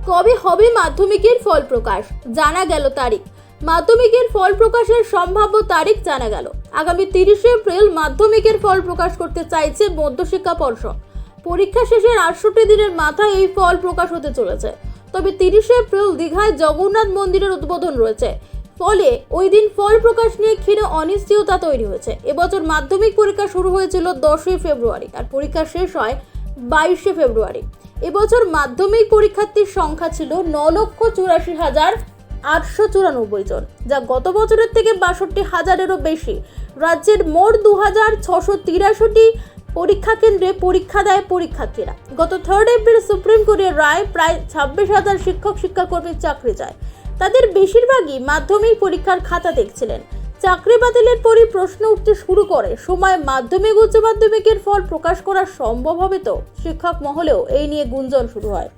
কবে হবে মাধ্যমিকের ফল প্রকাশ? জানা গেল তারিখ। মাধ্যমিকের ফল প্রকাশের সম্ভাব্য তারিখ জানা গেল। আগামী 30শে এপ্রিল মাধ্যমিকের ফল প্রকাশ করতে চাইছে মধ্যশিক্ষা পর্ষদ। পরীক্ষা শেষের 68 দিনের মাথায় এই ফল প্রকাশ হতে চলেছে। তবে 30শে এপ্রিল দীঘায় জগন্নাথ মন্দিরের উদ্বোধন রয়েছে, ফলে ওই দিন ফল প্রকাশ নিয়ে ক্ষীণ অনিশ্চয়তা তৈরি হয়েছে। এবছর মাধ্যমিক পরীক্ষা শুরু হয়েছিল 10ই ফেব্রুয়ারি আর পরীক্ষা শেষ হয় 22শে ফেব্রুয়ারি। এবছর মাধ্যমিক পরীক্ষার্থীর সংখ্যা ছিল 9,84,894 জন, যা গত বছরের থেকে 62,000-এরও বেশি। রাজ্যের মোট 2,683টি পরীক্ষা কেন্দ্রে পরীক্ষা দেয় পরীক্ষার্থীরা। গত 3 এপ্রিল সুপ্রিম কোর্টের রায় প্রায় 26,000 শিক্ষক শিক্ষাকর্মীর চাকরি যায়। তাদের বেশিরভাগই মাধ্যমিক পরীক্ষার খাতা দেখছিলেন। চাকরি বাতিলের পরই প্রশ্ন উঠতে শুরু করে, সময় মাধ্যমিক উচ্চ মাধ্যমিকের ফল প্রকাশ করা সম্ভব হবে তো? শিক্ষক মহলেও এই নিয়ে গুঞ্জন শুরু হয়।